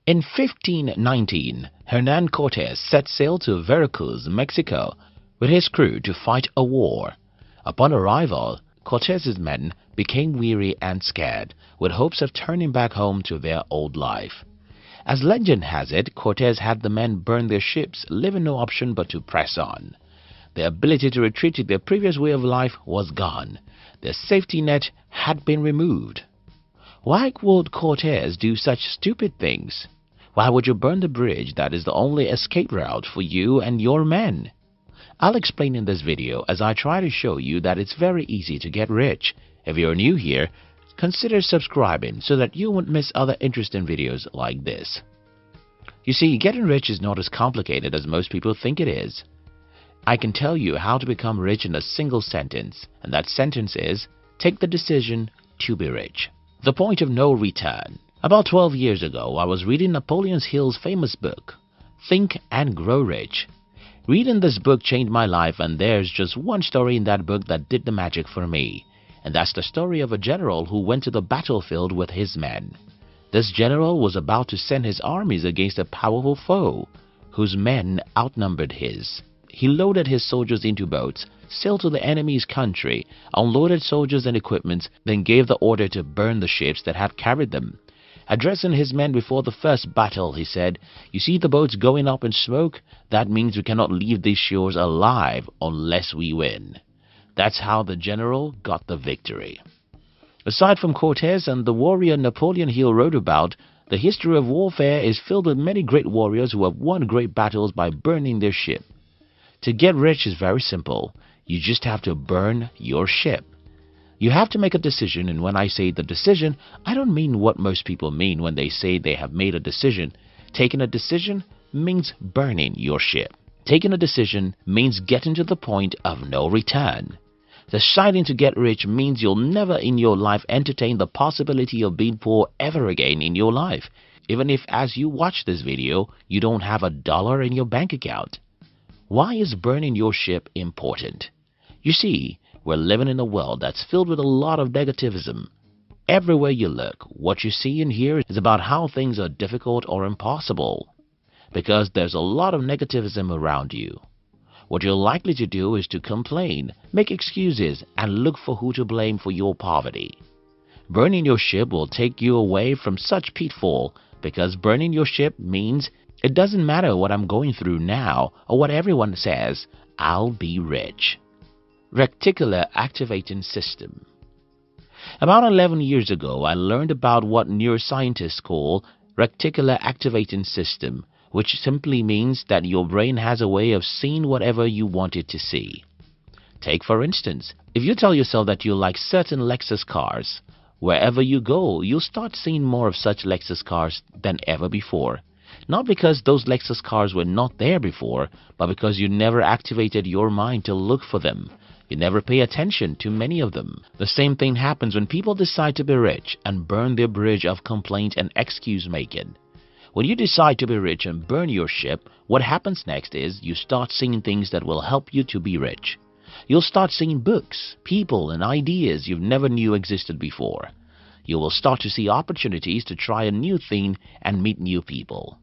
In 1519, Hernan Cortes set sail to Veracruz, Mexico, with his crew to fight a war. Upon arrival, Cortes's men became weary and scared, with hopes of turning back home to their old life. As legend has it, Cortes had the men burn their ships, leaving no option but to press on. Their ability to retreat to their previous way of life was gone. Their safety net had been removed. Why would Cortes do such stupid things? Why would you burn the bridge that is the only escape route for you and your men? I'll explain in this video as I try to show you that it's very easy to get rich. If you're new here, consider subscribing so that you won't miss other interesting videos like this. You see, getting rich is not as complicated as most people think it is. I can tell you how to become rich in a single sentence, and that sentence is, take the decision to be rich. The point of no return. About 12 years ago, I was reading Napoleon Hill's famous book, Think and Grow Rich. Reading this book changed my life, and there's just one story in that book that did the magic for me. And that's the story of a general who went to the battlefield with his men. This general was about to send his armies against a powerful foe, whose men outnumbered his. He loaded his soldiers into boats, sailed to the enemy's country, unloaded soldiers and equipment, then gave the order to burn the ships that had carried them. Addressing his men before the first battle, he said, "You see the boats going up in smoke? That means we cannot leave these shores alive unless we win." That's how the general got the victory. Aside from Cortes and the warrior Napoleon Hill wrote about, the history of warfare is filled with many great warriors who have won great battles by burning their ship. To get rich is very simple. You just have to burn your ship. You have to make a decision, and when I say the decision, I don't mean what most people mean when they say they have made a decision. Taking a decision means burning your ship. Taking a decision means getting to the point of no return. Deciding to get rich means you'll never in your life entertain the possibility of being poor ever again in your life, even if as you watch this video, you don't have $1 in your bank account. Why is burning your ship important? You see, we're living in a world that's filled with a lot of negativism. Everywhere you look, what you see and hear is about how things are difficult or impossible, because there's a lot of negativism around you. What you're likely to do is to complain, make excuses, and look for who to blame for your poverty. Burning your ship will take you away from such pitfall, because burning your ship means it doesn't matter what I'm going through now or what everyone says, I'll be rich. Reticular activating system. About 11 years ago, I learned about what neuroscientists call reticular activating system, which simply means that your brain has a way of seeing whatever you want it to see. Take for instance, if you tell yourself that you like certain Lexus cars, wherever you go, you'll start seeing more of such Lexus cars than ever before. Not because those Lexus cars were not there before, but because you never activated your mind to look for them. You never pay attention to many of them. The same thing happens when people decide to be rich and burn their bridge of complaint and excuse making. When you decide to be rich and burn your ship, what happens next is you start seeing things that will help you to be rich. You'll start seeing books, people, and ideas you never knew existed before. You will start to see opportunities to try a new thing and meet new people.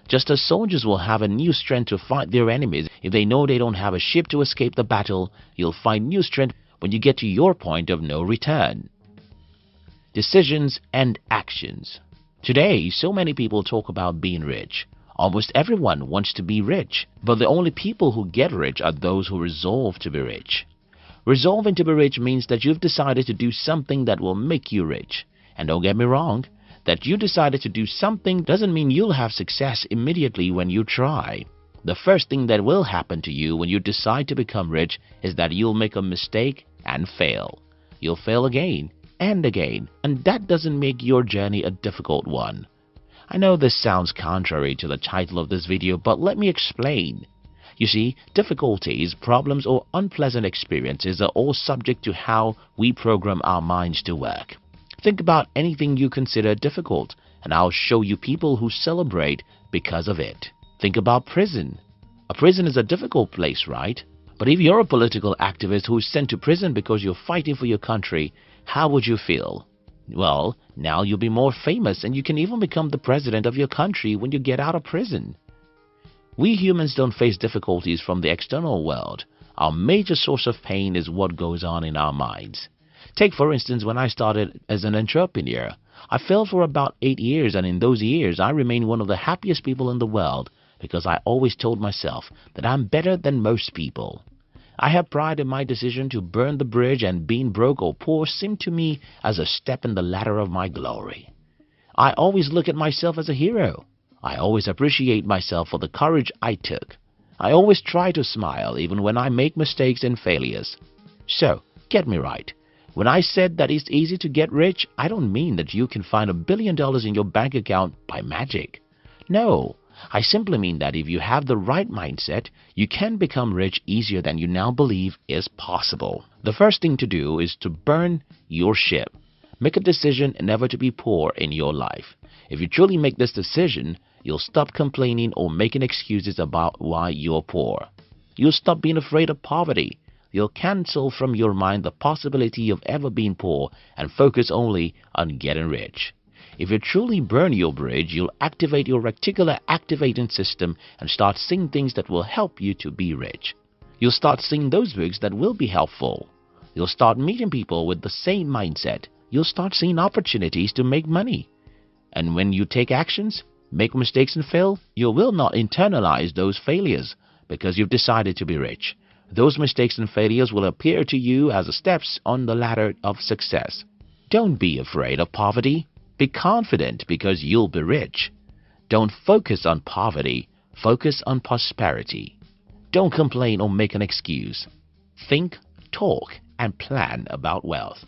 Just as soldiers will have a new strength to fight their enemies if they know they don't have a ship to escape the battle, you'll find new strength when you get to your point of no return. Decisions and actions. Today, so many people talk about being rich. Almost everyone wants to be rich, but the only people who get rich are those who resolve to be rich. Resolving to be rich means that you've decided to do something that will make you rich. And don't get me wrong, that you decided to do something doesn't mean you'll have success immediately when you try. The first thing that will happen to you when you decide to become rich is that you'll make a mistake and fail. You'll fail again and again, and that doesn't make your journey a difficult one. I know this sounds contrary to the title of this video, but let me explain. You see, difficulties, problems, or unpleasant experiences are all subject to how we program our minds to work. Think about anything you consider difficult, and I'll show you people who celebrate because of it. Think about prison. A prison is a difficult place, right? But if you're a political activist who is sent to prison because you're fighting for your country, how would you feel? Well, now you'll be more famous and you can even become the president of your country when you get out of prison. We humans don't face difficulties from the external world. Our major source of pain is what goes on in our minds. Take for instance when I started as an entrepreneur. I failed for about 8 years, and in those years I remained one of the happiest people in the world because I always told myself that I'm better than most people. I have pride in my decision to burn the bridge, and being broke or poor seemed to me as a step in the ladder of my glory. I always look at myself as a hero. I always appreciate myself for the courage I took. I always try to smile even when I make mistakes and failures. So, get me right. When I said that it's easy to get rich, I don't mean that you can find $1 billion in your bank account by magic. No, I simply mean that if you have the right mindset, you can become rich easier than you now believe is possible. The first thing to do is to burn your ship. Make a decision never to be poor in your life. If you truly make this decision, you'll stop complaining or making excuses about why you're poor. You'll stop being afraid of poverty. You'll cancel from your mind the possibility of ever being poor and focus only on getting rich. If you truly burn your bridge, you'll activate your reticular activating system and start seeing things that will help you to be rich. You'll start seeing those books that will be helpful. You'll start meeting people with the same mindset. You'll start seeing opportunities to make money. And when you take actions, make mistakes and fail, you will not internalize those failures because you've decided to be rich. Those mistakes and failures will appear to you as steps on the ladder of success. Don't be afraid of poverty. Be confident because you'll be rich. Don't focus on poverty. Focus on prosperity. Don't complain or make an excuse. Think, talk, and plan about wealth.